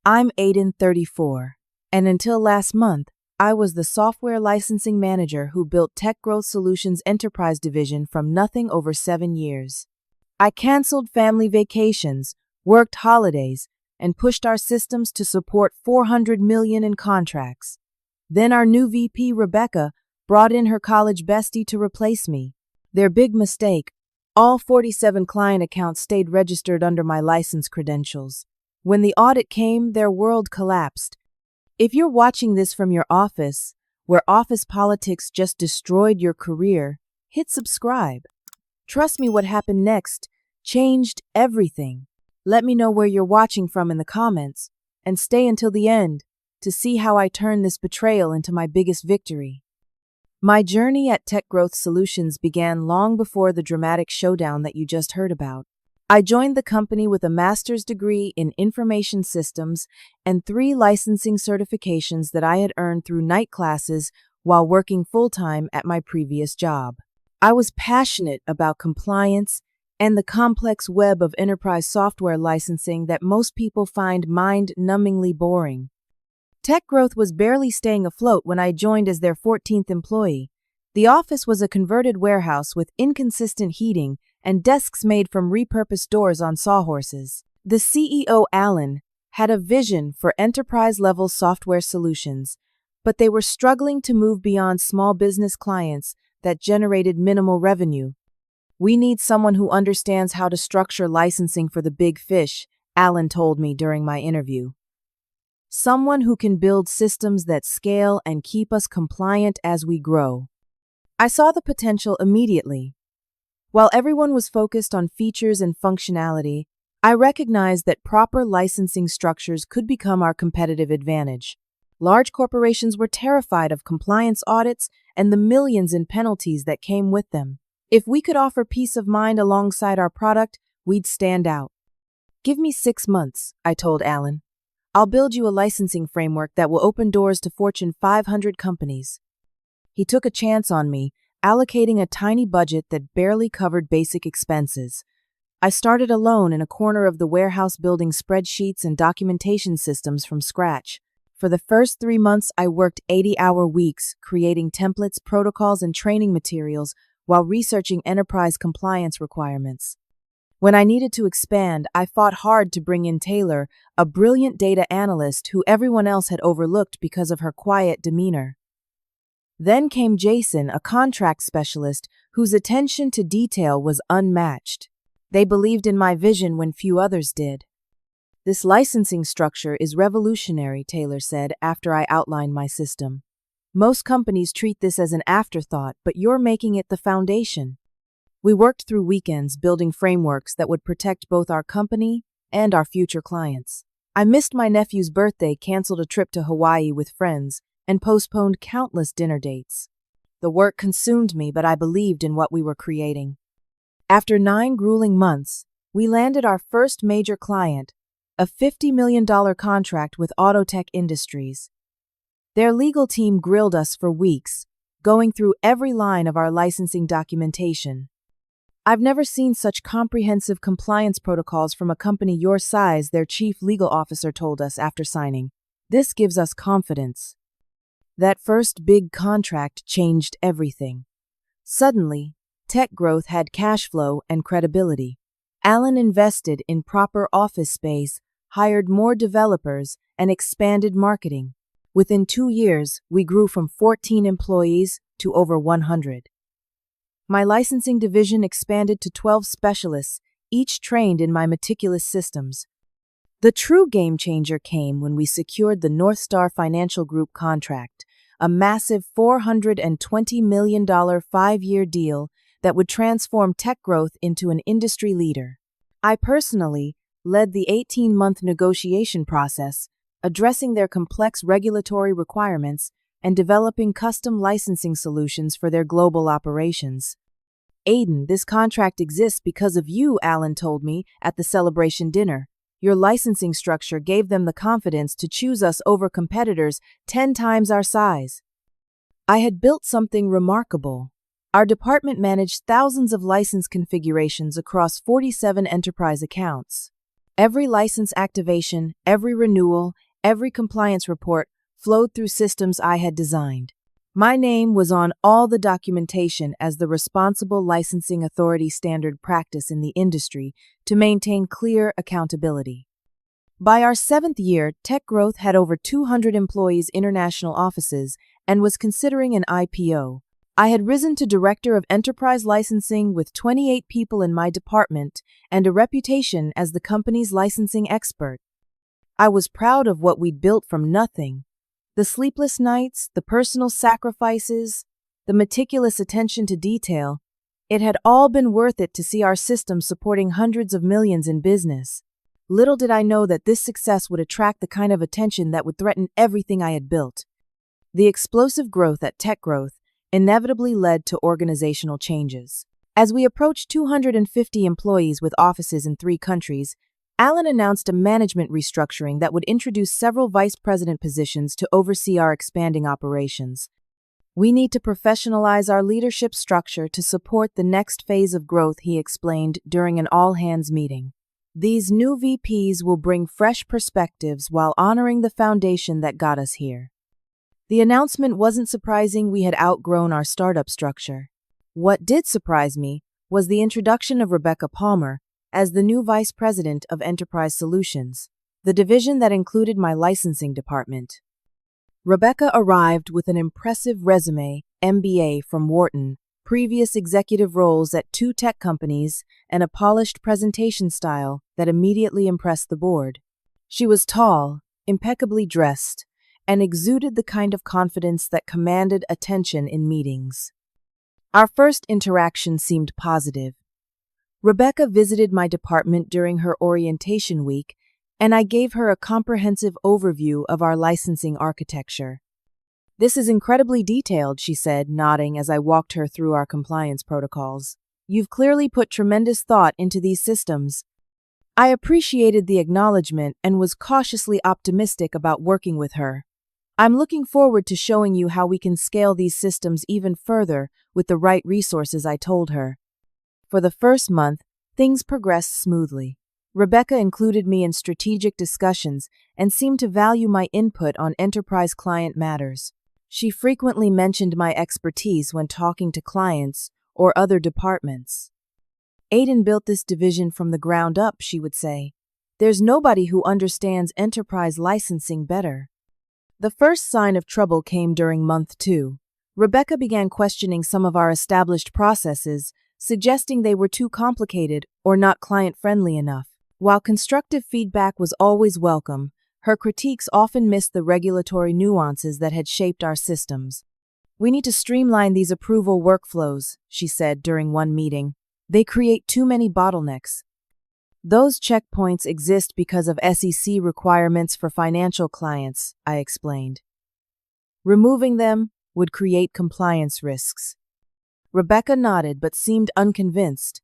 I'm Aiden, 34, and until last month, I was the software licensing manager who built Tech Growth Solutions Enterprise Division from nothing over 7 years. I canceled family vacations, worked holidays, and pushed our systems to support $400 million in contracts. Then our new VP, Rebecca, brought in her college bestie to replace me. Their big mistake: all 47 client accounts stayed registered under my license credentials. When the audit came, their world collapsed. If you're watching this from your office, where office politics just destroyed your career, hit subscribe. Trust me, what happened next changed everything. Let me know where you're watching from in the comments, and stay until the end to see how I turn this betrayal into my biggest victory. My journey at Tech Growth Solutions began long before the dramatic showdown that you just heard about. I joined the company with a master's degree in information systems and 3 licensing certifications that I had earned through night classes while working full-time at my previous job. I was passionate about compliance and the complex web of enterprise software licensing that most people find mind-numbingly boring. Tech Growth was barely staying afloat when I joined as their 14th employee. The office was a converted warehouse with inconsistent heating and desks made from repurposed doors on sawhorses. The CEO, Alan, had a vision for enterprise-level software solutions, but they were struggling to move beyond small business clients that generated minimal revenue. "We need someone who understands how to structure licensing for the big fish," Alan told me during my interview. "Someone who can build systems that scale and keep us compliant as we grow." I saw the potential immediately. While everyone was focused on features and functionality, I recognized that proper licensing structures could become our competitive advantage. Large corporations were terrified of compliance audits and the millions in penalties that came with them. If we could offer peace of mind alongside our product, we'd stand out. "Give me 6 months," I told Alan. "I'll build you a licensing framework that will open doors to Fortune 500 companies." He took a chance on me, allocating a tiny budget that barely covered basic expenses. I started alone in a corner of the warehouse building spreadsheets and documentation systems from scratch. For the first 3 months, I worked 80-hour weeks, creating templates, protocols, and training materials while researching enterprise compliance requirements. When I needed to expand, I fought hard to bring in Taylor, a brilliant data analyst who everyone else had overlooked because of her quiet demeanor. Then came Jason, a contract specialist whose attention to detail was unmatched. They believed in my vision when few others did. "This licensing structure is revolutionary," Taylor said after I outlined my system. "Most companies treat this as an afterthought, but you're making it the foundation." We worked through weekends building frameworks that would protect both our company and our future clients. I missed my nephew's birthday, canceled a trip to Hawaii with friends, and postponed countless dinner dates. The work consumed me, but I believed in what we were creating. After 9 grueling months, we landed our first major client, a $50 million contract with Autotech Industries. Their legal team grilled us for weeks, going through every line of our licensing documentation. "I've never seen such comprehensive compliance protocols from a company your size," their chief legal officer told us after signing. "This gives us confidence." That first big contract changed everything. Suddenly, Tech Growth had cash flow and credibility. Alan invested in proper office space, hired more developers, and expanded marketing. Within 2 years, we grew from 14 employees to over 100. My licensing division expanded to 12 specialists, each trained in my meticulous systems. The true game changer came when we secured the North Star Financial Group contract, a massive $420 million 5-year deal that would transform Tech Growth into an industry leader. I personally led the 18-month negotiation process, addressing their complex regulatory requirements and developing custom licensing solutions for their global operations. "Aiden, this contract exists because of you," Alan told me at the celebration dinner. "Your licensing structure gave them the confidence to choose us over competitors 10 times our size." I had built something remarkable. Our department managed thousands of license configurations across 47 enterprise accounts. Every license activation, every renewal, every compliance report flowed through systems I had designed. My name was on all the documentation as the responsible licensing authority standard practice in the industry to maintain clear accountability. By our 7th year, Tech Growth had over 200 employees' international offices and was considering an IPO. I had risen to Director of Enterprise Licensing with 28 people in my department and a reputation as the company's licensing expert. I was proud of what we'd built from nothing. The sleepless nights, the personal sacrifices, the meticulous attention to detail, it had all been worth it to see our system supporting hundreds of millions in business. Little did I know that this success would attract the kind of attention that would threaten everything I had built. The explosive growth at Tech Growth inevitably led to organizational changes. As we approached 250 employees with offices in 3 countries, Alan announced a management restructuring that would introduce several vice president positions to oversee our expanding operations. We need to professionalize our leadership structure to support the next phase of growth, he explained during an all-hands meeting. These new VPs will bring fresh perspectives while honoring the foundation that got us here. The announcement wasn't surprising. We had outgrown our startup structure. What did surprise me was the introduction of Rebecca Palmer as the new Vice President of Enterprise Solutions, the division that included my licensing department. Rebecca arrived with an impressive resume, MBA from Wharton, previous executive roles at 2 tech companies, and a polished presentation style that immediately impressed the board. She was tall, impeccably dressed, and exuded the kind of confidence that commanded attention in meetings. Our first interaction seemed positive. Rebecca visited my department during her orientation week, and I gave her a comprehensive overview of our licensing architecture. "This is incredibly detailed," she said, nodding as I walked her through our compliance protocols. "You've clearly put tremendous thought into these systems." I appreciated the acknowledgement and was cautiously optimistic about working with her. "I'm looking forward to showing you how we can scale these systems even further with the right resources," I told her. For the first month, things progressed smoothly. Rebecca included me in strategic discussions and seemed to value my input on enterprise client matters. She frequently mentioned my expertise when talking to clients or other departments. "Aiden built this division from the ground up," she would say. "There's nobody who understands enterprise licensing better." The first sign of trouble came during month 2. Rebecca began questioning some of our established processes, suggesting they were too complicated or not client-friendly enough. While constructive feedback was always welcome, her critiques often missed the regulatory nuances that had shaped our systems. "We need to streamline these approval workflows," she said during one meeting. "They create too many bottlenecks." "Those checkpoints exist because of SEC requirements for financial clients," I explained. "Removing them would create compliance risks." Rebecca nodded but seemed unconvinced.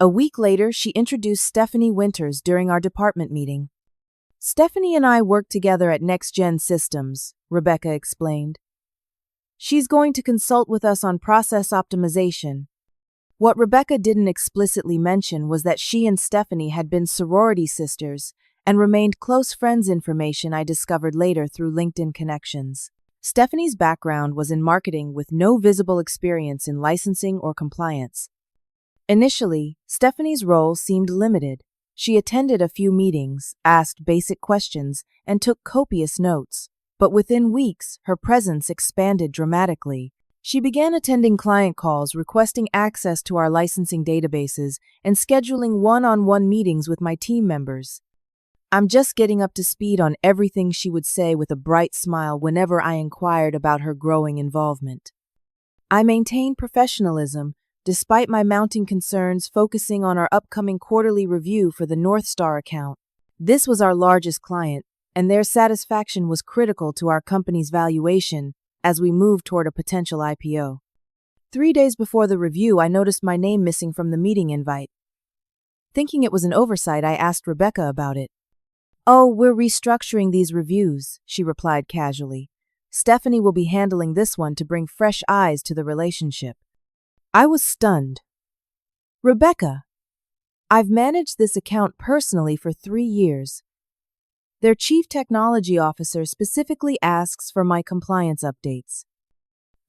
A week later, she introduced Stephanie Winters during our department meeting. "Stephanie and I work together at Next Gen Systems," Rebecca explained. "She's going to consult with us on process optimization." What Rebecca didn't explicitly mention was that she and Stephanie had been sorority sisters and remained close friends, information I discovered later through LinkedIn connections. Stephanie's background was in marketing with no visible experience in licensing or compliance. Initially, Stephanie's role seemed limited. She attended a few meetings, asked basic questions, and took copious notes. But within weeks, her presence expanded dramatically. She began attending client calls, requesting access to our licensing databases, and scheduling one-on-one meetings with my team members. "I'm just getting up to speed on everything," she would say with a bright smile whenever I inquired about her growing involvement. I maintained professionalism, despite my mounting concerns, focusing on our upcoming quarterly review for the North Star account. This was our largest client, and their satisfaction was critical to our company's valuation as we moved toward a potential IPO. 3 days before the review, I noticed my name missing from the meeting invite. Thinking it was an oversight, I asked Rebecca about it. "Oh, we're restructuring these reviews," she replied casually. "Stephanie will be handling this one to bring fresh eyes to the relationship." I was stunned. "Rebecca, I've managed this account personally for 3 years. Their chief technology officer specifically asks for my compliance updates.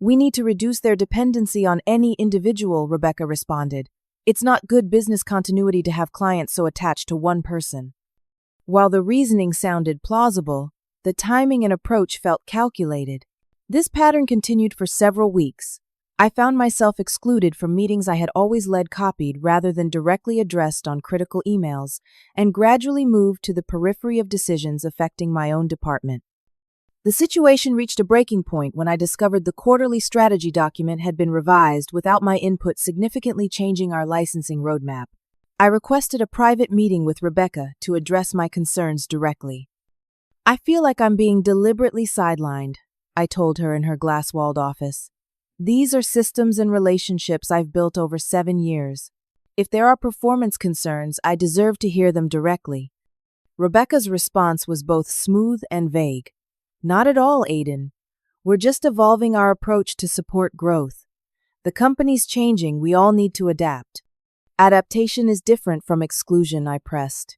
We need to reduce their dependency on any individual, Rebecca responded. It's not good business continuity to have clients so attached to one person. While the reasoning sounded plausible, the timing and approach felt calculated. This pattern continued for several weeks. I found myself excluded from meetings I had always led copied rather than directly addressed on critical emails, and gradually moved to the periphery of decisions affecting my own department. The situation reached a breaking point when I discovered the quarterly strategy document had been revised without my input, significantly changing our licensing roadmap. I requested a private meeting with Rebecca to address my concerns directly. I feel like I'm being deliberately sidelined, I told her in her glass-walled office. These are systems and relationships I've built over 7 years. If there are performance concerns, I deserve to hear them directly. Rebecca's response was both smooth and vague. Not at all, Aiden. We're just evolving our approach to support growth. The company's changing, we all need to adapt. Adaptation is different from exclusion, I pressed.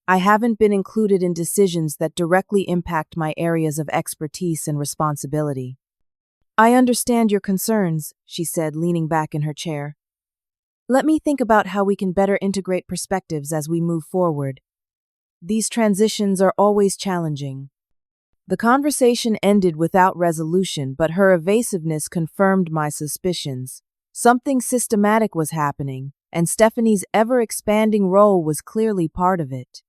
I haven't been included in decisions that directly impact my areas of expertise and responsibility. I understand your concerns, she said, leaning back in her chair. Let me think about how we can better integrate perspectives as we move forward. These transitions are always challenging. The conversation ended without resolution, but her evasiveness confirmed my suspicions. Something systematic was happening, and Stephanie's ever-expanding role was clearly part of it.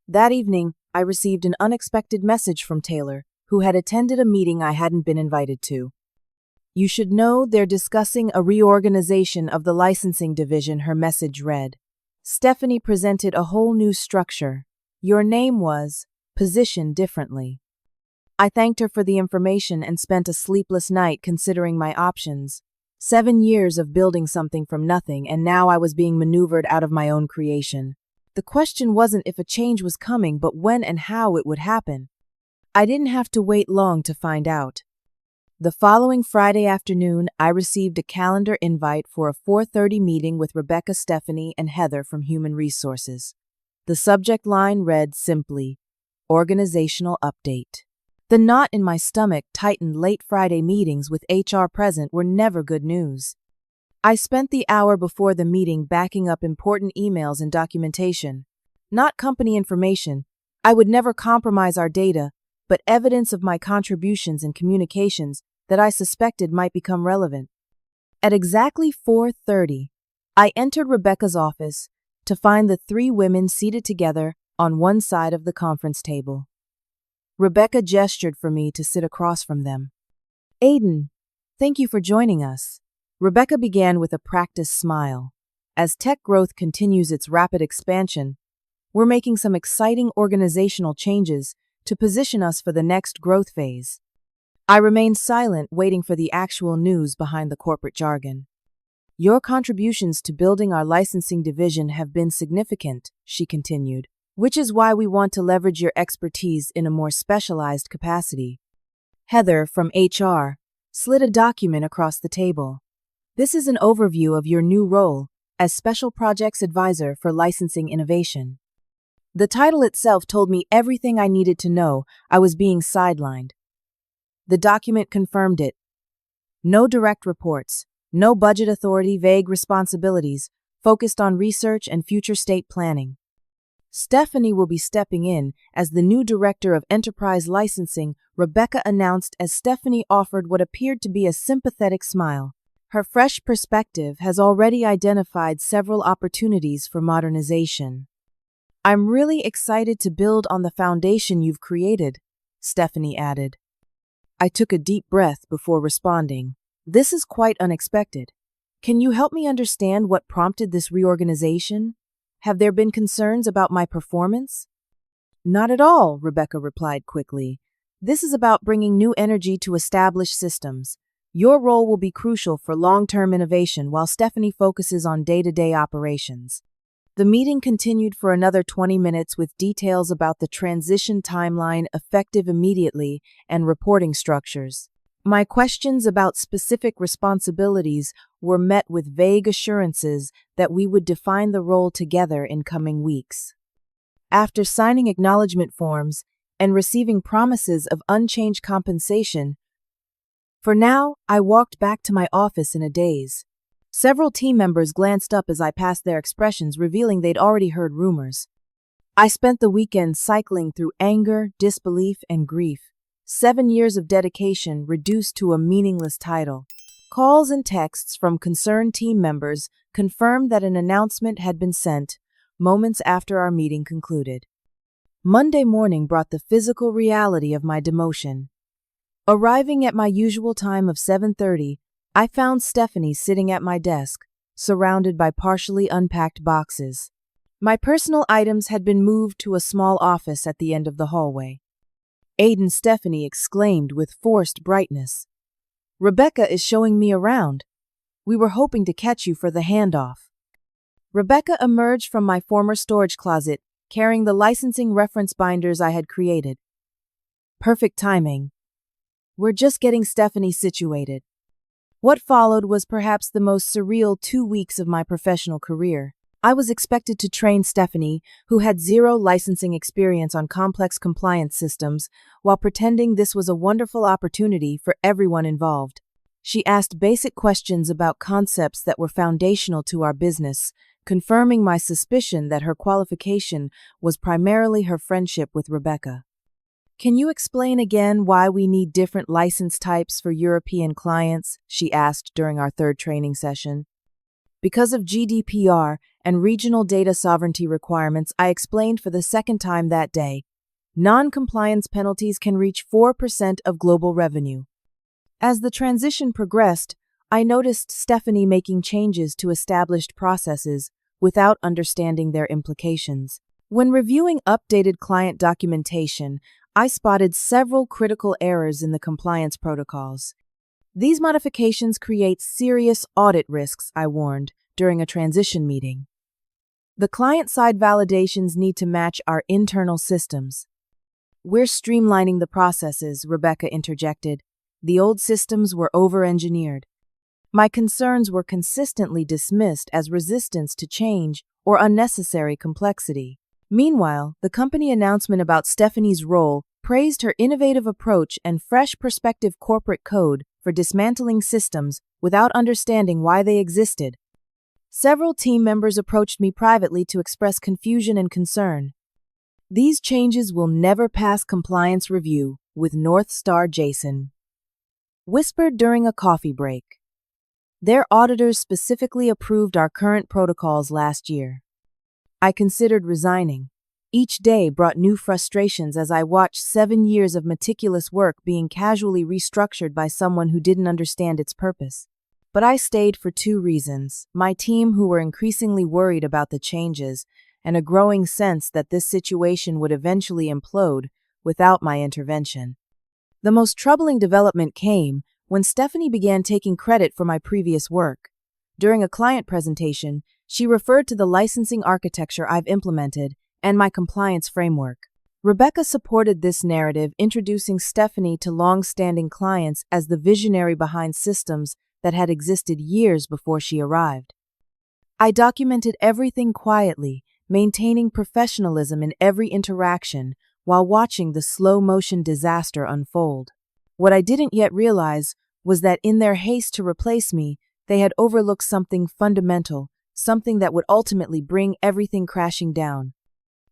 That evening, I received an unexpected message from Taylor, who had attended a meeting I hadn't been invited to. You should know they're discussing a reorganization of the licensing division, her message read. Stephanie presented a whole new structure. Your name was positioned differently. I thanked her for the information and spent a sleepless night considering my options. 7 years of building something from nothing, and now I was being maneuvered out of my own creation. The question wasn't if a change was coming, but when and how it would happen. I didn't have to wait long to find out. The following Friday afternoon, I received a calendar invite for a 4:30 meeting with Rebecca, Stephanie, and Heather from Human Resources. The subject line read simply, Organizational Update. The knot in my stomach tightened. Late Friday meetings with HR present were never good news. I spent the hour before the meeting backing up important emails and documentation. Not company information. I would never compromise our data, but evidence of my contributions and communications that I suspected might become relevant. At exactly 4:30, I entered Rebecca's office to find the 3 women seated together on one side of the conference table. Rebecca gestured for me to sit across from them. Aiden, thank you for joining us. Rebecca began with a practiced smile. As tech growth continues its rapid expansion, we're making some exciting organizational changes to position us for the next growth phase. I remained silent, waiting for the actual news behind the corporate jargon. Your contributions to building our licensing division have been significant, she continued, which is why we want to leverage your expertise in a more specialized capacity. Heather, from HR, slid a document across the table. This is an overview of your new role as Special Projects Advisor for Licensing Innovation. The title itself told me everything I needed to know. I was being sidelined. The document confirmed it. No direct reports, no budget authority, vague responsibilities, focused on research and future state planning. Stephanie will be stepping in as the new Director of Enterprise Licensing, Rebecca announced as Stephanie offered what appeared to be a sympathetic smile. Her fresh perspective has already identified several opportunities for modernization. I'm really excited to build on the foundation you've created, Stephanie added. I took a deep breath before responding. This is quite unexpected. Can you help me understand what prompted this reorganization? Have there been concerns about my performance? Not at all, Rebecca replied quickly. This is about bringing new energy to established systems. Your role will be crucial for long-term innovation while Stephanie focuses on day-to-day operations. The meeting continued for another 20 minutes with details about the transition timeline, effective immediately, and reporting structures. My questions about specific responsibilities were met with vague assurances that we would define the role together in coming weeks. After signing acknowledgement forms and receiving promises of unchanged compensation, for now, I walked back to my office in a daze. Several team members glanced up as I passed their expressions, revealing they'd already heard rumors. I spent the weekend cycling through anger, disbelief, and grief. 7 years of dedication reduced to a meaningless title. Calls and texts from concerned team members confirmed that an announcement had been sent moments after our meeting concluded. Monday morning brought the physical reality of my demotion. Arriving at my usual time of 7:30, I found Stephanie sitting at my desk, surrounded by partially unpacked boxes. My personal items had been moved to a small office at the end of the hallway. Aiden, Stephanie exclaimed with forced brightness. "Rebecca is showing me around. We were hoping to catch you for the handoff." Rebecca emerged from my former storage closet, carrying the licensing reference binders I had created. Perfect timing. We're just getting Stephanie situated. What followed was perhaps the most surreal 2 weeks of my professional career. I was expected to train Stephanie, who had zero licensing experience on complex compliance systems, while pretending this was a wonderful opportunity for everyone involved. She asked basic questions about concepts that were foundational to our business, confirming my suspicion that her qualification was primarily her friendship with Rebecca. "Can you explain again why we need different license types for European clients?" she asked during our third training session. Because of GDPR and regional data sovereignty requirements, I explained for the second time that day. Non-compliance penalties can reach 4% of global revenue. As the transition progressed, I noticed Stephanie making changes to established processes without understanding their implications. When reviewing updated client documentation, I spotted several critical errors in the compliance protocols. These modifications create serious audit risks, I warned, during a transition meeting. The client-side validations need to match our internal systems. "We're streamlining the processes," Rebecca interjected. "The old systems were over-engineered." My concerns were consistently dismissed as resistance to change or unnecessary complexity. Meanwhile, the company announcement about Stephanie's role praised her innovative approach and fresh perspective corporate code for dismantling systems without understanding why they existed. Several team members approached me privately to express confusion and concern. "These changes will never pass compliance review," with North Star Jason whispered during a coffee break. Their auditors specifically approved our current protocols last year. I considered resigning. Each day brought new frustrations as I watched 7 years of meticulous work being casually restructured by someone who didn't understand its purpose. But I stayed for 2 reasons: my team, who were increasingly worried about the changes, and a growing sense that this situation would eventually implode without my intervention. The most troubling development came when Stephanie began taking credit for my previous work. During a client presentation, she referred to the licensing architecture I've implemented and my compliance framework. Rebecca supported this narrative, introducing Stephanie to long-standing clients as the visionary behind systems that had existed years before she arrived. I documented everything quietly, maintaining professionalism in every interaction while watching the slow-motion disaster unfold. What I didn't yet realize was that in their haste to replace me, they had overlooked something fundamental, something that would ultimately bring everything crashing down.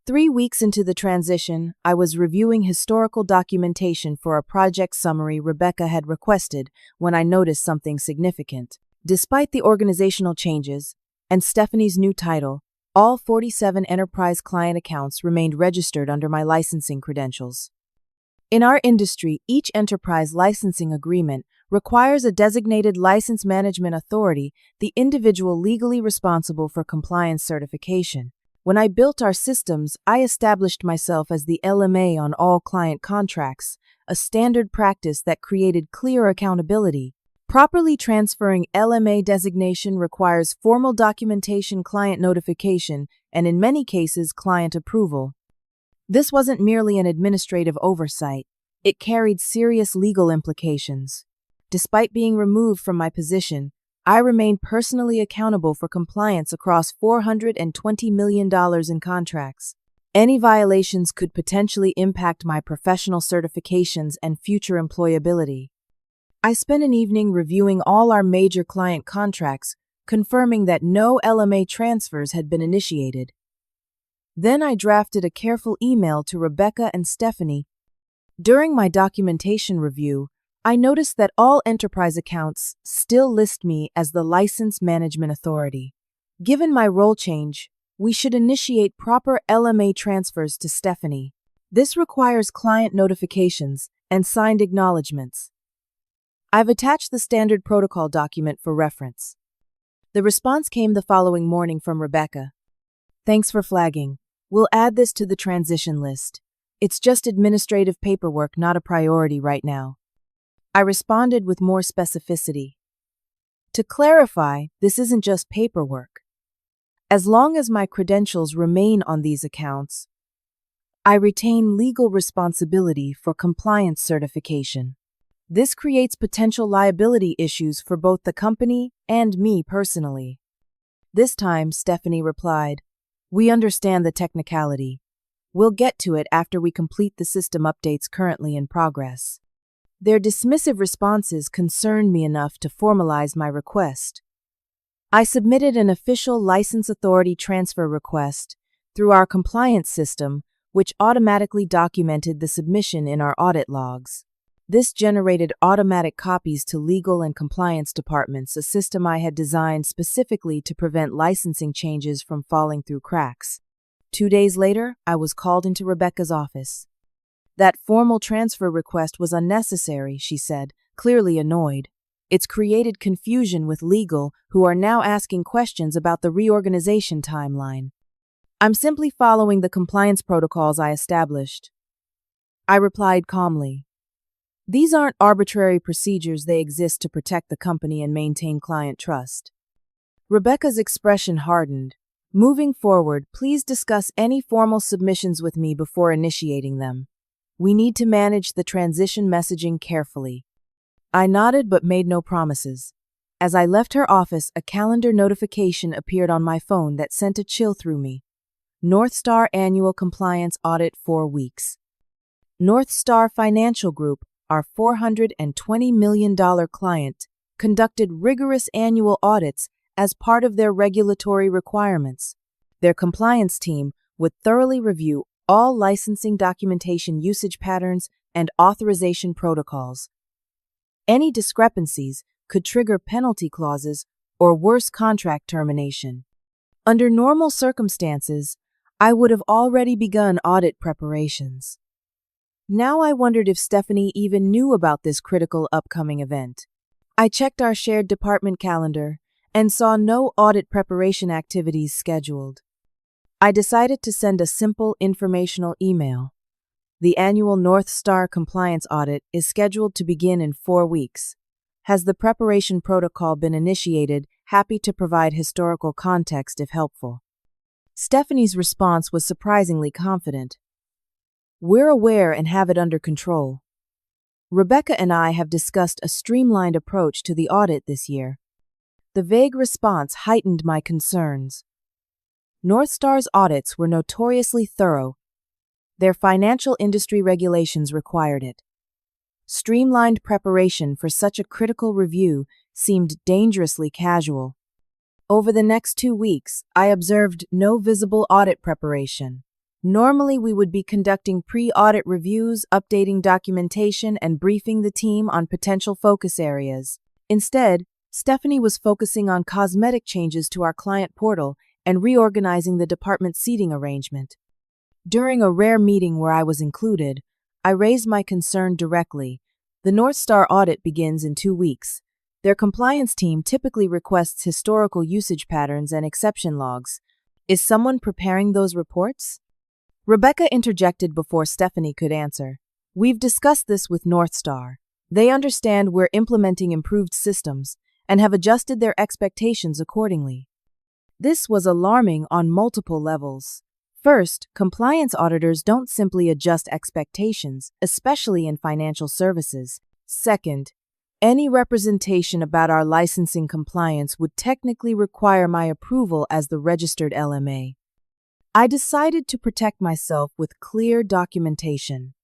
3 weeks into the transition, I was reviewing historical documentation for a project summary Rebecca had requested when I noticed something significant. Despite the organizational changes and Stephanie's new title, all 47 enterprise client accounts remained registered under my licensing credentials. In our industry, each enterprise licensing agreement requires a designated license management authority, the individual legally responsible for compliance certification. When I built our systems, I established myself as the LMA on all client contracts, a standard practice that created clear accountability. Properly transferring LMA designation requires formal documentation, client notification, and in many cases, client approval. This wasn't merely an administrative oversight. It carried serious legal implications. Despite being removed from my position, I remain personally accountable for compliance across $420 million in contracts. Any violations could potentially impact my professional certifications and future employability. I spent an evening reviewing all our major client contracts, confirming that no LMA transfers had been initiated. Then I drafted a careful email to Rebecca and Stephanie. During my documentation review, I noticed that all enterprise accounts still list me as the License Management Authority. Given my role change, we should initiate proper LMA transfers to Stephanie. This requires client notifications and signed acknowledgements. I've attached the standard protocol document for reference. The response came the following morning from Rebecca. Thanks for flagging. We'll add this to the transition list. It's just administrative paperwork, not a priority right now. I responded with more specificity. To clarify, this isn't just paperwork. As long as my credentials remain on these accounts, I retain legal responsibility for compliance certification. This creates potential liability issues for both the company and me personally. This time, Stephanie replied, "We understand the technicality. We'll get to it after we complete the system updates currently in progress." Their dismissive responses concerned me enough to formalize my request. I submitted an official license authority transfer request through our compliance system, which automatically documented the submission in our audit logs. This generated automatic copies to legal and compliance departments, a system I had designed specifically to prevent licensing changes from falling through cracks. 2 days later, I was called into Rebecca's office. That formal transfer request was unnecessary, she said, clearly annoyed. It's created confusion with legal, who are now asking questions about the reorganization timeline. I'm simply following the compliance protocols I established. I replied calmly. These aren't arbitrary procedures, they exist to protect the company and maintain client trust. Rebecca's expression hardened. Moving forward, please discuss any formal submissions with me before initiating them. We need to manage the transition messaging carefully. I nodded but made no promises. As I left her office, a calendar notification appeared on my phone that sent a chill through me. North Star Annual Compliance Audit 4 weeks. North Star Financial Group, our $420 million client, conducted rigorous annual audits as part of their regulatory requirements. Their compliance team would thoroughly review all licensing documentation, usage patterns, and authorization protocols. Any discrepancies could trigger penalty clauses or worse, contract termination. Under normal circumstances, I would have already begun audit preparations. Now I wondered if Stephanie even knew about this critical upcoming event. I checked our shared department calendar and saw no audit preparation activities scheduled. I decided to send a simple informational email. The annual North Star compliance audit is scheduled to begin in 4 weeks. Has the preparation protocol been initiated? Happy to provide historical context if helpful. Stephanie's response was surprisingly confident. We're aware and have it under control. Rebecca and I have discussed a streamlined approach to the audit this year. The vague response heightened my concerns. North Star's audits were notoriously thorough. Their financial industry regulations required it. Streamlined preparation for such a critical review seemed dangerously casual. Over the next 2 weeks, I observed no visible audit preparation. Normally, we would be conducting pre-audit reviews, updating documentation, and briefing the team on potential focus areas. Instead, Stephanie was focusing on cosmetic changes to our client portal and reorganizing the department seating arrangement. During a rare meeting where I was included, I raised my concern directly. The North Star audit begins in 2 weeks. Their compliance team typically requests historical usage patterns and exception logs. Is someone preparing those reports? Rebecca interjected before Stephanie could answer. We've discussed this with North Star. They understand we're implementing improved systems and have adjusted their expectations accordingly. This was alarming on multiple levels. First, compliance auditors don't simply adjust expectations, especially in financial services. Second, Any representation about our licensing compliance would technically require my approval as the registered LMA. I decided to protect myself with clear documentation.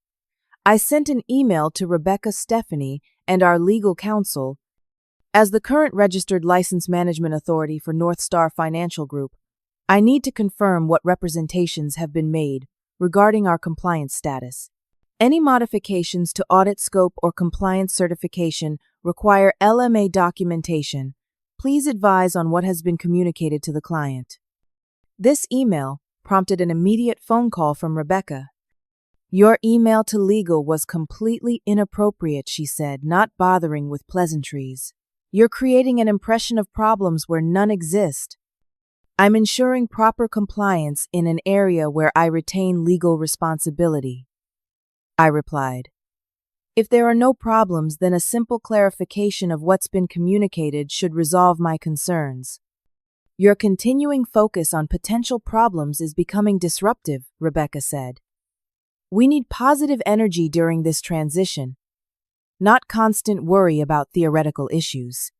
I sent an email to Rebecca Stephanie and our legal counsel. As the current registered license management authority for North Star Financial Group, I need to confirm what representations have been made regarding our compliance status. Any modifications to audit scope or compliance certification require LMA documentation. Please advise on what has been communicated to the client. This email prompted an immediate phone call from Rebecca. Your email to legal was completely inappropriate, she said, not bothering with pleasantries. You're creating an impression of problems where none exist. I'm ensuring proper compliance in an area where I retain legal responsibility. I replied. If there are no problems, then a simple clarification of what's been communicated should resolve my concerns. Your continuing focus on potential problems is becoming disruptive, Rebecca said. We need positive energy during this transition, not constant worry about theoretical issues.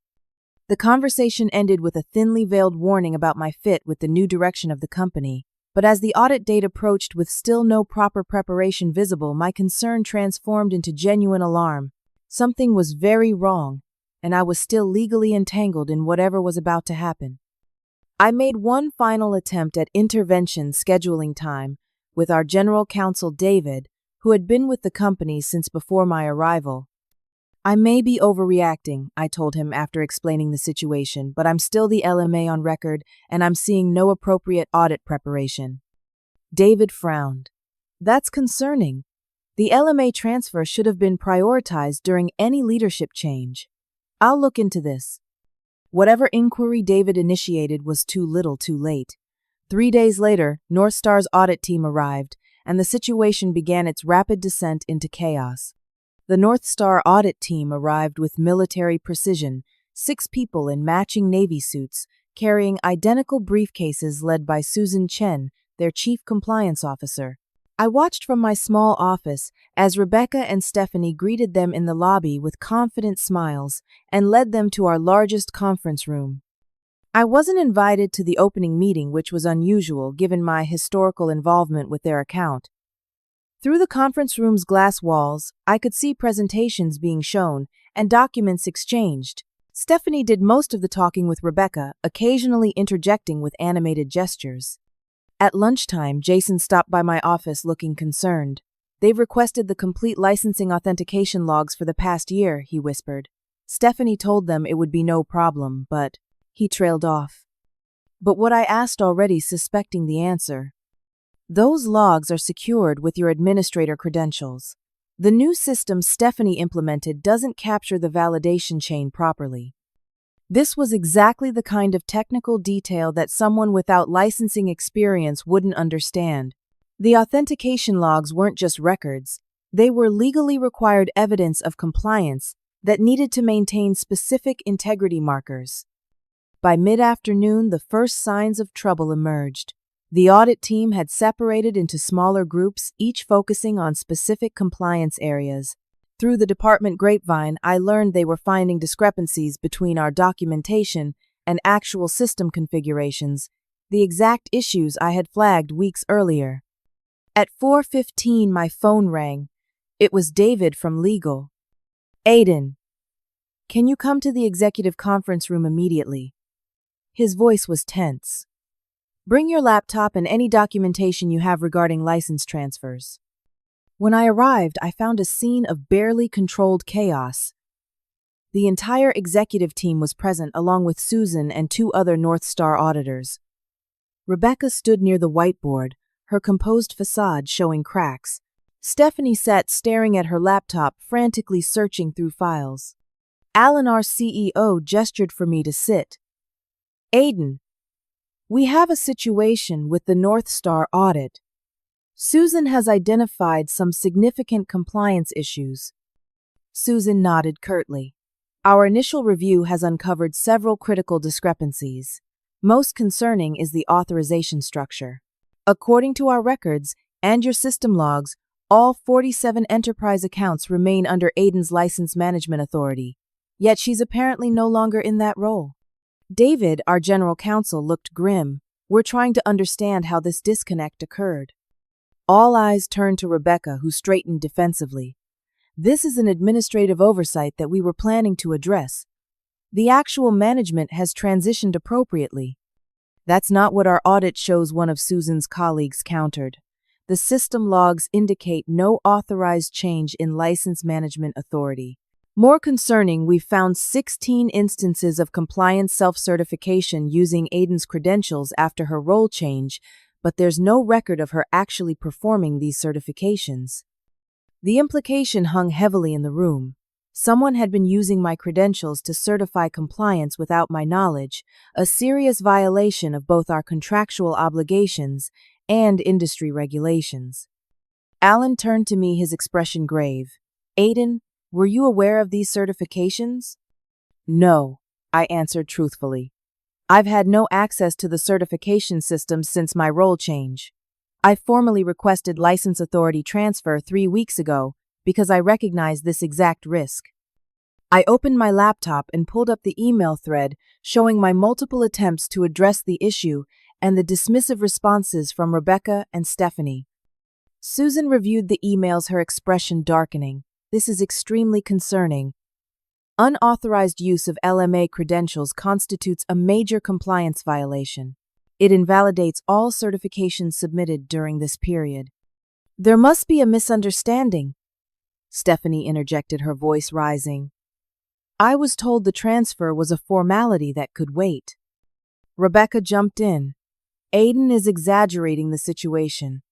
The conversation ended with a thinly veiled warning about my fit with the new direction of the company, but as the audit date approached with still no proper preparation visible, my concern transformed into genuine alarm. Something was very wrong, and I was still legally entangled in whatever was about to happen. I made one final attempt at intervention scheduling time with our general counsel David, who had been with the company since before my arrival. I may be overreacting, I told him after explaining the situation, but I'm still the LMA on record and I'm seeing no appropriate audit preparation. David frowned. That's concerning. The LMA transfer should have been prioritized during any leadership change. I'll look into this. Whatever inquiry David initiated was too little too late. 3 days later, North Star's audit team arrived, and the situation began its rapid descent into chaos. The North Star audit team arrived with military precision, 6 people in matching Navy suits, carrying identical briefcases led by Susan Chen, their chief compliance officer. I watched from my small office as Rebecca and Stephanie greeted them in the lobby with confident smiles and led them to our largest conference room. I wasn't invited to the opening meeting, which was unusual given my historical involvement with their account. Through the conference room's glass walls, I could see presentations being shown and documents exchanged. Stephanie did most of the talking with Rebecca, occasionally interjecting with animated gestures. At lunchtime, Jason stopped by my office looking concerned. They've requested the complete licensing authentication logs for the past year, he whispered. Stephanie told them it would be no problem, but he trailed off. But what I asked already, suspecting the answer. Those logs are secured with your administrator credentials. The new system Stephanie implemented doesn't capture the validation chain properly. This was exactly the kind of technical detail that someone without licensing experience wouldn't understand. The authentication logs weren't just records, they were legally required evidence of compliance that needed to maintain specific integrity markers. By mid-afternoon, the first signs of trouble emerged. The audit team had separated into smaller groups, each focusing on specific compliance areas. Through the department grapevine, I learned they were finding discrepancies between our documentation and actual system configurations, the exact issues I had flagged weeks earlier. At 4:15, my phone rang. It was David from legal. Aiden, can you come to the executive conference room immediately? His voice was tense. Bring your laptop and any documentation you have regarding license transfers. When I arrived, I found a scene of barely controlled chaos. The entire executive team was present, along with Susan and 2 other North Star auditors. Rebecca stood near the whiteboard, her composed facade showing cracks. Stephanie sat staring at her laptop, frantically searching through files. Alan, our CEO, gestured for me to sit. Aiden, we have a situation with the North Star audit. Susan has identified some significant compliance issues. Susan nodded curtly. Our initial review has uncovered several critical discrepancies. Most concerning is the authorization structure. According to our records and your system logs, all 47 enterprise accounts remain under Aiden's license management authority. Yet she's apparently no longer in that role. David, our general counsel, looked grim. We're trying to understand how this disconnect occurred. All eyes turned to Rebecca, who straightened defensively. This is an administrative oversight that we were planning to address. The actual management has transitioned appropriately. That's not what our audit shows, one of Susan's colleagues countered. The system logs indicate no authorized change in license management authority. More concerning, we found 16 instances of compliance self-certification using Aiden's credentials after her role change, but there's no record of her actually performing these certifications. The implication hung heavily in the room. Someone had been using my credentials to certify compliance without my knowledge, a serious violation of both our contractual obligations and industry regulations. Alan turned to me, his expression grave. Aiden, were you aware of these certifications? No, I answered truthfully. I've had no access to the certification system since my role change. I formally requested license authority transfer 3 weeks ago because I recognized this exact risk. I opened my laptop and pulled up the email thread showing my multiple attempts to address the issue and the dismissive responses from Rebecca and Stephanie. Susan reviewed the emails, her expression darkening. This is extremely concerning. Unauthorized use of LMA credentials constitutes a major compliance violation. It invalidates all certifications submitted during this period. There must be a misunderstanding, Stephanie interjected, her voice rising. I was told the transfer was a formality that could wait. Rebecca jumped in. Aiden is exaggerating the situation.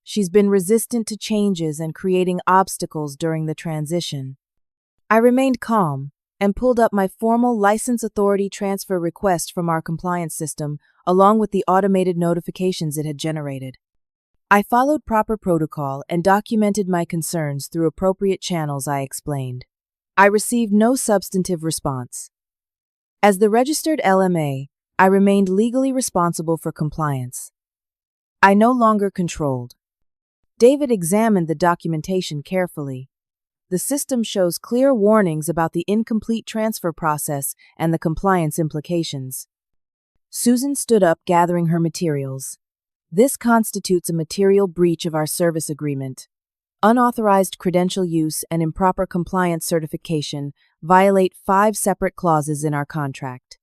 She's been resistant to changes and creating obstacles during the transition. I remained calm and pulled up my formal license authority transfer request from our compliance system, along with the automated notifications it had generated. I followed proper protocol and documented my concerns through appropriate channels, I explained. I received no substantive response. As the registered LMA, I remained legally responsible for compliance. I no longer controlled. David examined the documentation carefully. The system shows clear warnings about the incomplete transfer process and the compliance implications. Susan stood up, gathering her materials. This constitutes a material breach of our service agreement. Unauthorized credential use and improper compliance certification violate 5 separate clauses in our contract.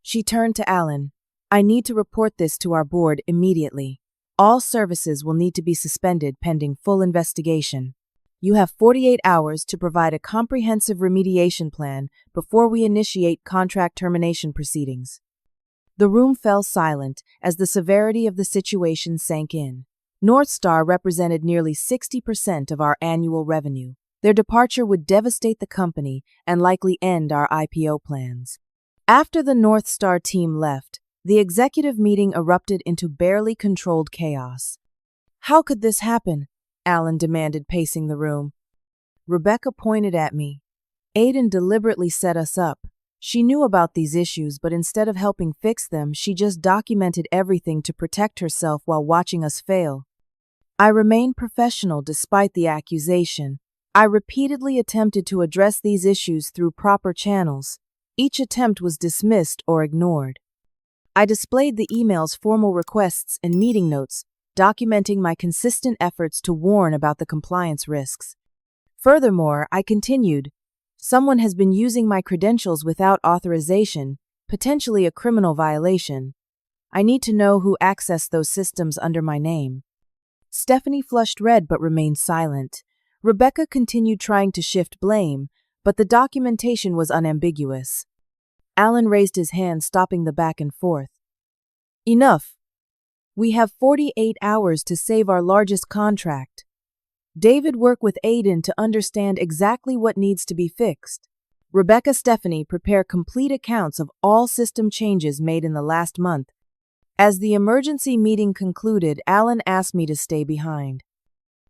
She turned to Alan. I need to report this to our board immediately. All services will need to be suspended pending full investigation. You have 48 hours to provide a comprehensive remediation plan before we initiate contract termination proceedings. The room fell silent as the severity of the situation sank in. North Star represented nearly 60% of our annual revenue. Their departure would devastate the company and likely end our IPO plans. After the North Star team left, the executive meeting erupted into barely controlled chaos. How could this happen? Alan demanded, pacing the room. Rebecca pointed at me. Aiden deliberately set us up. She knew about these issues, but instead of helping fix them, she just documented everything to protect herself while watching us fail. I remained professional despite the accusation. I repeatedly attempted to address these issues through proper channels. Each attempt was dismissed or ignored. I displayed the email's formal requests and meeting notes, documenting my consistent efforts to warn about the compliance risks. Furthermore, I continued, someone has been using my credentials without authorization, potentially a criminal violation. I need to know who accessed those systems under my name. Stephanie flushed red but remained silent. Rebecca continued trying to shift blame, but the documentation was unambiguous. Alan raised his hand, stopping the back and forth. Enough. We have 48 hours to save our largest contract. David, work with Aiden to understand exactly what needs to be fixed. Rebecca, Stephanie, prepare complete accounts of all system changes made in the last month. As the emergency meeting concluded, Alan asked me to stay behind.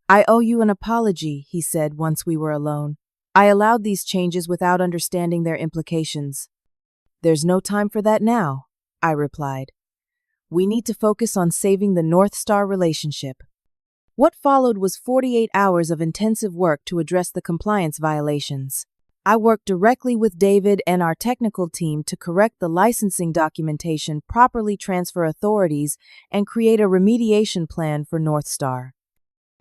I owe you an apology, he said once we were alone. I allowed these changes without understanding their implications. There's no time for that now, I replied. We need to focus on saving the North Star relationship. What followed was 48 hours of intensive work to address the compliance violations. I worked directly with David and our technical team to correct the licensing documentation, properly transfer authorities, and create a remediation plan for North Star.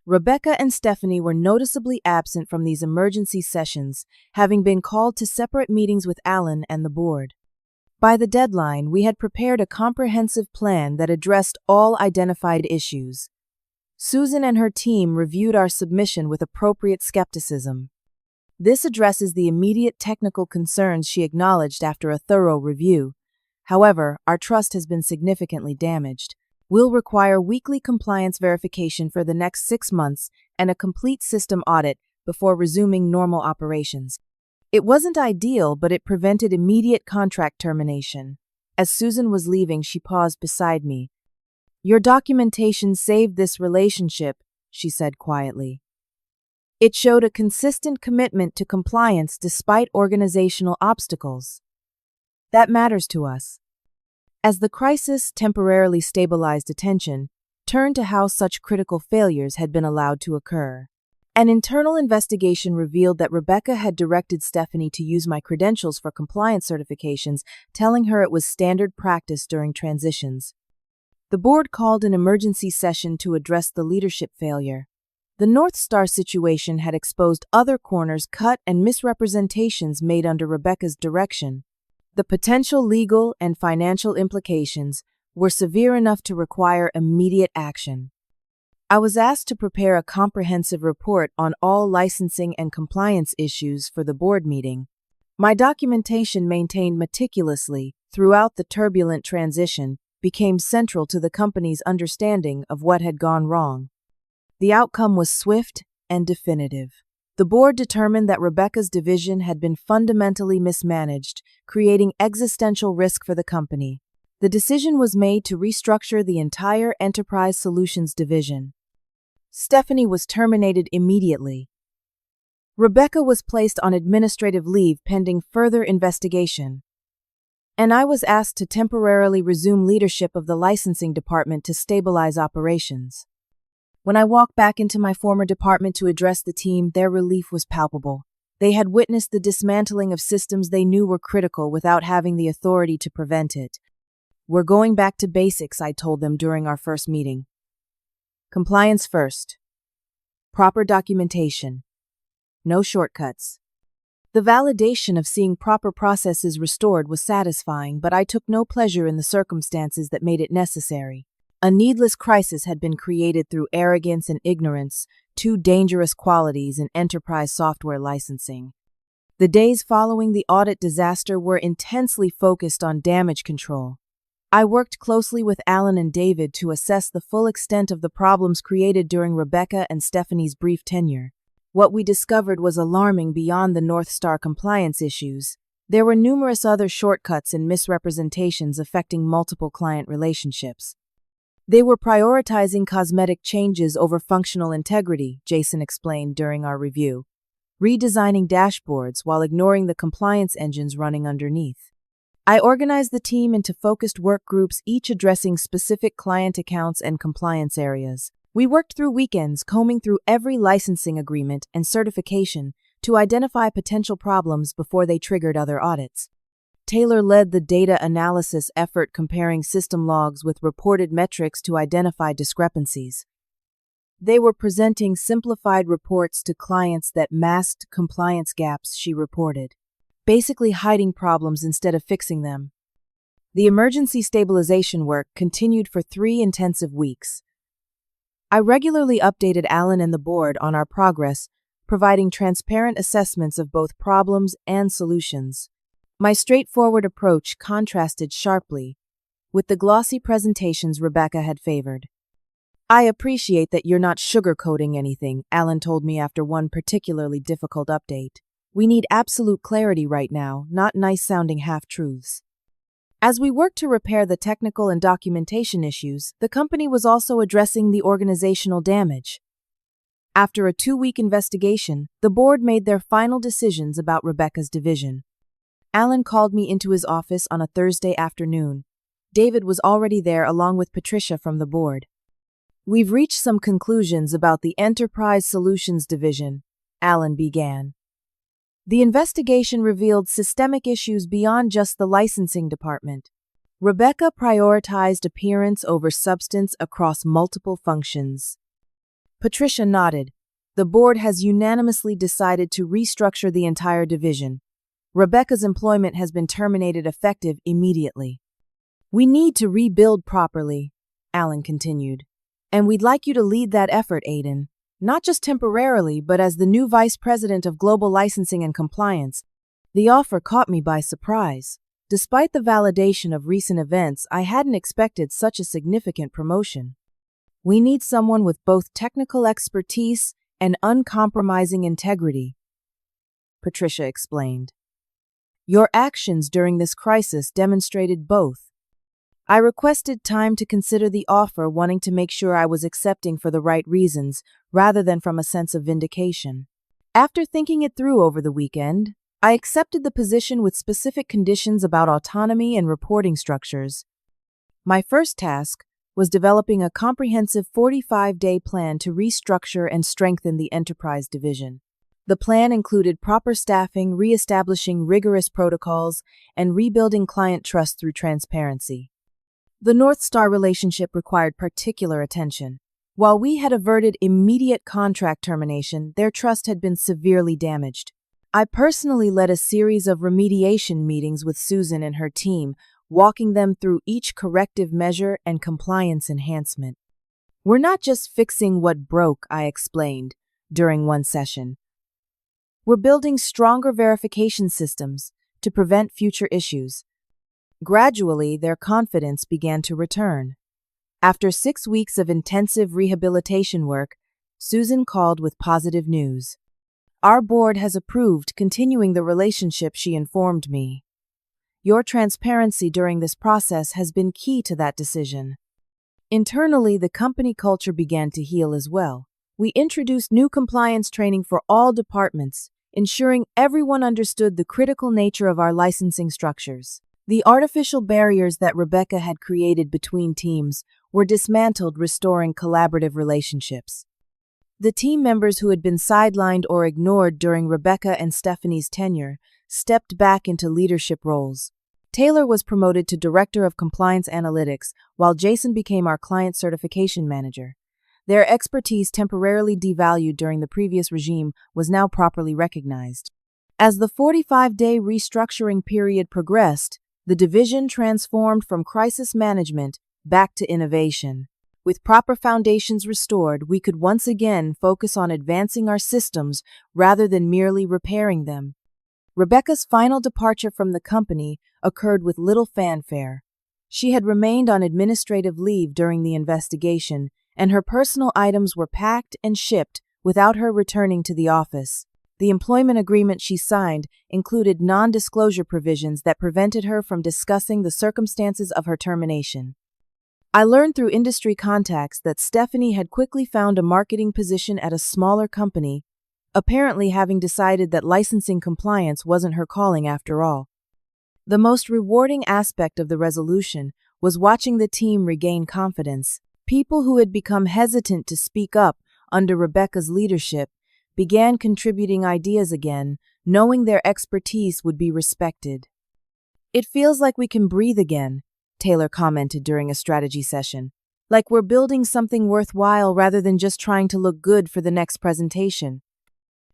Rebecca and Stephanie were noticeably absent from these emergency sessions, having been called to separate meetings with Alan and the board. By the deadline, we had prepared a comprehensive plan that addressed all identified issues. Susan and her team reviewed our submission with appropriate skepticism. This addresses the immediate technical concerns she acknowledged after a thorough review. However, our trust has been significantly damaged. We'll require weekly compliance verification for the next 6 months and a complete system audit before resuming normal operations. It wasn't ideal, but it prevented immediate contract termination. As Susan was leaving, she paused beside me. "Your documentation saved this relationship," she said quietly. It showed a consistent commitment to compliance despite organizational obstacles. That matters to us. As the crisis temporarily stabilized, attention turned to how such critical failures had been allowed to occur. An internal investigation revealed that Rebecca had directed Stephanie to use my credentials for compliance certifications, telling her it was standard practice during transitions. The board called an emergency session to address the leadership failure. The North Star situation had exposed other corners cut and misrepresentations made under Rebecca's direction. The potential legal and financial implications were severe enough to require immediate action. I was asked to prepare a comprehensive report on all licensing and compliance issues for the board meeting. My documentation, maintained meticulously throughout the turbulent transition, became central to the company's understanding of what had gone wrong. The outcome was swift and definitive. The board determined that Rebecca's division had been fundamentally mismanaged, creating existential risk for the company. The decision was made to restructure the entire Enterprise Solutions division. Stephanie was terminated immediately. Rebecca was placed on administrative leave pending further investigation. And I was asked to temporarily resume leadership of the licensing department to stabilize operations. When I walked back into my former department to address the team, their relief was palpable. They had witnessed the dismantling of systems they knew were critical without having the authority to prevent it. "We're going back to basics," I told them during our first meeting. "Compliance first. Proper documentation. No shortcuts." The validation of seeing proper processes restored was satisfying, but I took no pleasure in the circumstances that made it necessary. A needless crisis had been created through arrogance and ignorance, two dangerous qualities in enterprise software licensing. The days following the audit disaster were intensely focused on damage control. I worked closely with Alan and David to assess the full extent of the problems created during Rebecca and Stephanie's brief tenure. What we discovered was alarming beyond the North Star compliance issues. There were numerous other shortcuts and misrepresentations affecting multiple client relationships. They were prioritizing cosmetic changes over functional integrity, Jason explained during our review, redesigning dashboards while ignoring the compliance engines running underneath. I organized the team into focused work groups, each addressing specific client accounts and compliance areas. We worked through weekends, combing through every licensing agreement and certification to identify potential problems before they triggered other audits. Taylor led the data analysis effort, comparing system logs with reported metrics to identify discrepancies. They were presenting simplified reports to clients that masked compliance gaps, she reported, basically hiding problems instead of fixing them. The emergency stabilization work continued for 3 intensive weeks. I regularly updated Alan and the board on our progress, providing transparent assessments of both problems and solutions. My straightforward approach contrasted sharply with the glossy presentations Rebecca had favored. "I appreciate that you're not sugarcoating anything," Alan told me after one particularly difficult update. "We need absolute clarity right now, not nice-sounding half-truths." As we worked to repair the technical and documentation issues, the company was also addressing the organizational damage. After a 2-week investigation, the board made their final decisions about Rebecca's division. Alan called me into his office on a Thursday afternoon. David was already there along with Patricia from the board. "We've reached some conclusions about the Enterprise Solutions division," Alan began. The investigation revealed systemic issues beyond just the licensing department. Rebecca prioritized appearance over substance across multiple functions. Patricia nodded. The board has unanimously decided to restructure the entire division. Rebecca's employment has been terminated effective immediately. We need to rebuild properly, Alan continued. And we'd like you to lead that effort, Aiden. Not just temporarily, but as the new vice president of global licensing and compliance. The offer caught me by surprise. Despite the validation of recent events, I hadn't expected such a significant promotion. We need someone with both technical expertise and uncompromising integrity, Patricia explained. Your actions during this crisis demonstrated both. I requested time to consider the offer, wanting to make sure I was accepting for the right reasons, rather than from a sense of vindication. After thinking it through over the weekend, I accepted the position with specific conditions about autonomy and reporting structures. My first task was developing a comprehensive 45-day plan to restructure and strengthen the enterprise division. The plan included proper staffing, reestablishing rigorous protocols, and rebuilding client trust through transparency. The North Star relationship required particular attention. While we had averted immediate contract termination, their trust had been severely damaged. I personally led a series of remediation meetings with Susan and her team, walking them through each corrective measure and compliance enhancement. We're not just fixing what broke, I explained during one session. We're building stronger verification systems to prevent future issues. Gradually, their confidence began to return. After 6 weeks of intensive rehabilitation work, Susan called with positive news. Our board has approved continuing the relationship, she informed me. Your transparency during this process has been key to that decision. Internally, the company culture began to heal as well. We introduced new compliance training for all departments, ensuring everyone understood the critical nature of our licensing structures. The artificial barriers that Rebecca had created between teams were dismantled, restoring collaborative relationships. The team members who had been sidelined or ignored during Rebecca and Stephanie's tenure stepped back into leadership roles. Taylor was promoted to Director of Compliance Analytics, while Jason became our Client Certification Manager. Their expertise, temporarily devalued during the previous regime, was now properly recognized. As the 45-day restructuring period progressed, the division transformed from crisis management back to innovation. With proper foundations restored, we could once again focus on advancing our systems rather than merely repairing them. Rebecca's final departure from the company occurred with little fanfare. She had remained on administrative leave during the investigation, and her personal items were packed and shipped without her returning to the office. The employment agreement she signed included non-disclosure provisions that prevented her from discussing the circumstances of her termination. I learned through industry contacts that Stephanie had quickly found a marketing position at a smaller company, apparently having decided that licensing compliance wasn't her calling after all. The most rewarding aspect of the resolution was watching the team regain confidence. People who had become hesitant to speak up under Rebecca's leadership began contributing ideas again, knowing their expertise would be respected. It feels like we can breathe again, Taylor commented during a strategy session. Like we're building something worthwhile rather than just trying to look good for the next presentation.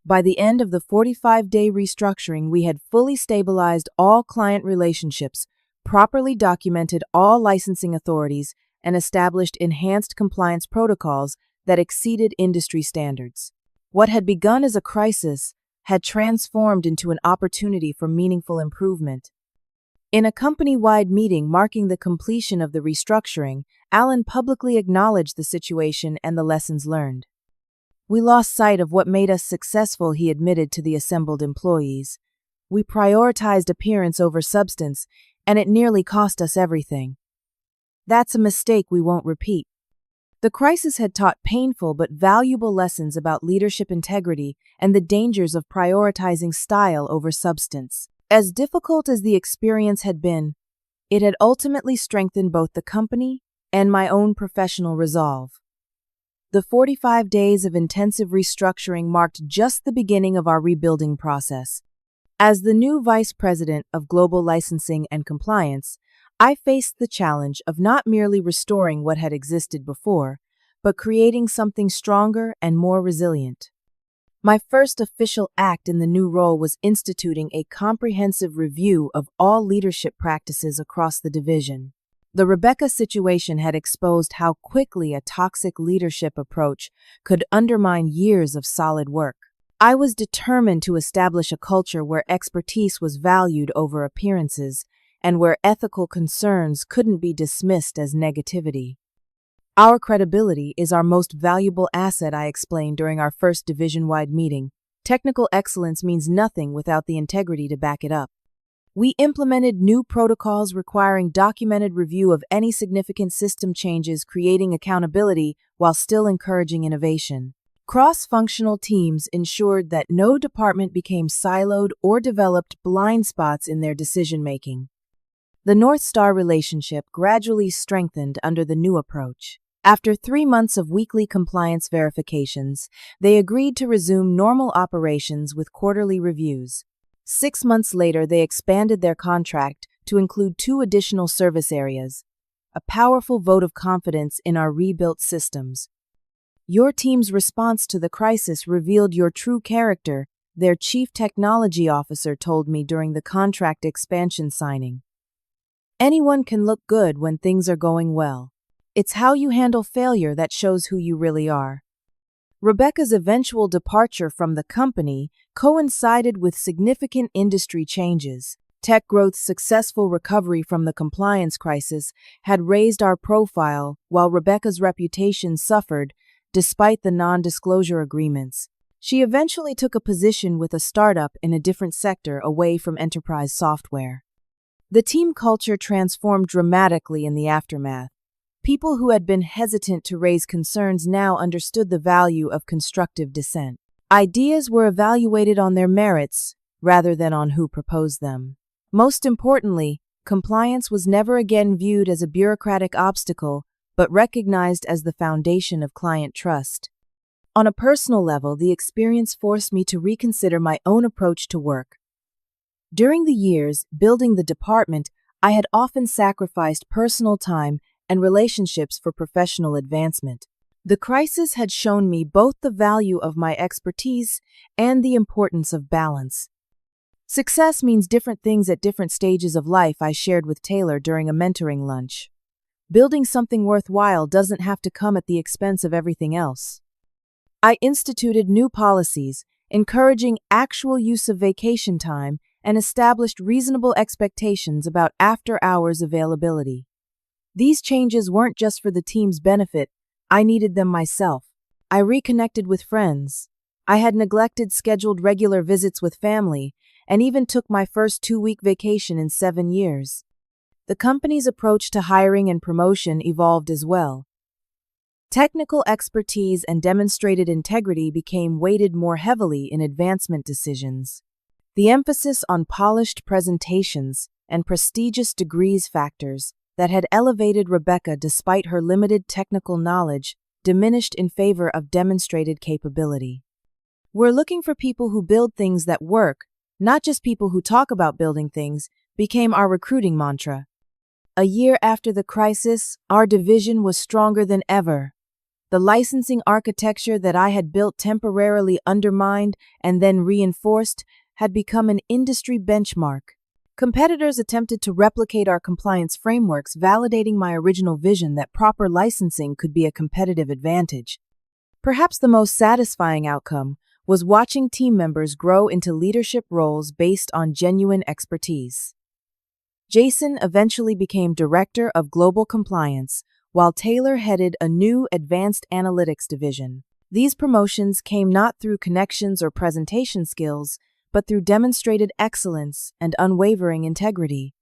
By the end of the 45-day restructuring, we had fully stabilized all client relationships, properly documented all licensing authorities, and established enhanced compliance protocols that exceeded industry standards. What had begun as a crisis had transformed into an opportunity for meaningful improvement. In a company-wide meeting marking the completion of the restructuring, Alan publicly acknowledged the situation and the lessons learned. We lost sight of what made us successful, he admitted to the assembled employees. We prioritized appearance over substance, and it nearly cost us everything. That's a mistake we won't repeat. The crisis had taught painful but valuable lessons about leadership integrity and the dangers of prioritizing style over substance. As difficult as the experience had been, it had ultimately strengthened both the company and my own professional resolve. The 45 days of intensive restructuring marked just the beginning of our rebuilding process. As the new Vice President of Global Licensing and Compliance, I faced the challenge of not merely restoring what had existed before, but creating something stronger and more resilient. My first official act in the new role was instituting a comprehensive review of all leadership practices across the division. The Rebecca situation had exposed how quickly a toxic leadership approach could undermine years of solid work. I was determined to establish a culture where expertise was valued over appearances and where ethical concerns couldn't be dismissed as negativity. Our credibility is our most valuable asset, I explained during our first division-wide meeting. Technical excellence means nothing without the integrity to back it up. We implemented new protocols requiring documented review of any significant system changes, creating accountability while still encouraging innovation. Cross-functional teams ensured that no department became siloed or developed blind spots in their decision-making. The North Star relationship gradually strengthened under the new approach. After 3 months of weekly compliance verifications, they agreed to resume normal operations with quarterly reviews. 6 months later, they expanded their contract to include 2 additional service areas, a powerful vote of confidence in our rebuilt systems. Your team's response to the crisis revealed your true character, their chief technology officer told me during the contract expansion signing. Anyone can look good when things are going well. It's how you handle failure that shows who you really are. Rebecca's eventual departure from the company coincided with significant industry changes. Tech Growth's successful recovery from the compliance crisis had raised our profile, while Rebecca's reputation suffered despite the non-disclosure agreements. She eventually took a position with a startup in a different sector away from enterprise software. The team culture transformed dramatically in the aftermath. People who had been hesitant to raise concerns now understood the value of constructive dissent. Ideas were evaluated on their merits rather than on who proposed them. Most importantly, compliance was never again viewed as a bureaucratic obstacle, but recognized as the foundation of client trust. On a personal level, the experience forced me to reconsider my own approach to work. During the years building the department, I had often sacrificed personal time and relationships for professional advancement. The crisis had shown me both the value of my expertise and the importance of balance. Success means different things at different stages of life, I shared with Taylor during a mentoring lunch. Building something worthwhile doesn't have to come at the expense of everything else. I instituted new policies, encouraging actual use of vacation time, and established reasonable expectations about after-hours availability. These changes weren't just for the team's benefit, I needed them myself. I reconnected with friends. I had neglected scheduled regular visits with family, and even took my first 2-week vacation in 7 years. The company's approach to hiring and promotion evolved as well. Technical expertise and demonstrated integrity became weighted more heavily in advancement decisions. The emphasis on polished presentations and prestigious degrees factors that had elevated Rebecca despite her limited technical knowledge diminished in favor of demonstrated capability. We're looking for people who build things that work, not just people who talk about building things, became our recruiting mantra. A year after the crisis, our division was stronger than ever. The licensing architecture that I had built temporarily undermined and then reinforced had become an industry benchmark. Competitors attempted to replicate our compliance frameworks, validating my original vision that proper licensing could be a competitive advantage. Perhaps the most satisfying outcome was watching team members grow into leadership roles based on genuine expertise. Jason eventually became Director of Global Compliance, while Taylor headed a new Advanced Analytics division. These promotions came not through connections or presentation skills, but through demonstrated excellence and unwavering integrity.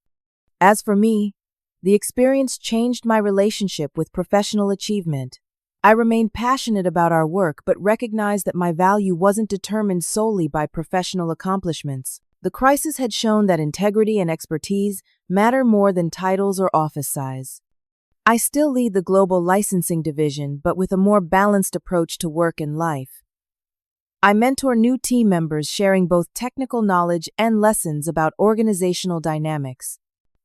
As for me, the experience changed my relationship with professional achievement. I remained passionate about our work, but recognized that my value wasn't determined solely by professional accomplishments. The crisis had shown that integrity and expertise matter more than titles or office size. I still lead the global licensing division, but with a more balanced approach to work and life. I mentor new team members sharing both technical knowledge and lessons about organizational dynamics.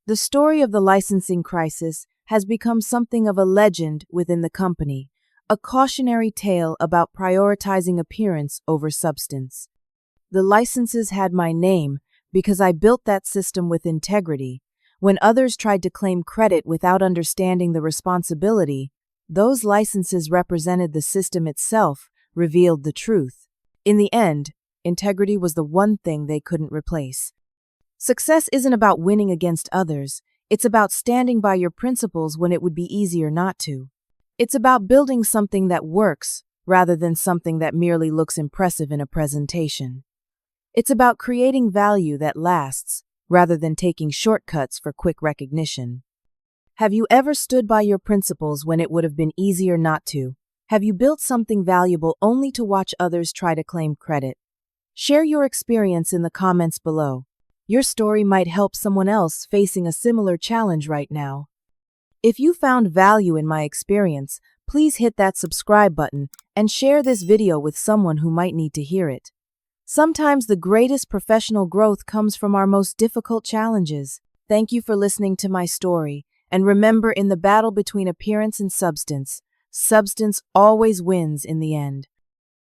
The story of the licensing crisis has become something of a legend within the company, a cautionary tale about prioritizing appearance over substance. The licenses had my name because I built that system with integrity. When others tried to claim credit without understanding the responsibility, those licenses represented the system itself, revealed the truth. In the end, integrity was the one thing they couldn't replace. Success isn't about winning against others, it's about standing by your principles when it would be easier not to. It's about building something that works, rather than something that merely looks impressive in a presentation. It's about creating value that lasts, rather than taking shortcuts for quick recognition. Have you ever stood by your principles when it would have been easier not to? Have you built something valuable only to watch others try to claim credit? Share your experience in the comments below. Your story might help someone else facing a similar challenge right now. If you found value in my experience, please hit that subscribe button and share this video with someone who might need to hear it. Sometimes the greatest professional growth comes from our most difficult challenges. Thank you for listening to my story, and remember, in the battle between appearance and substance always wins in the end.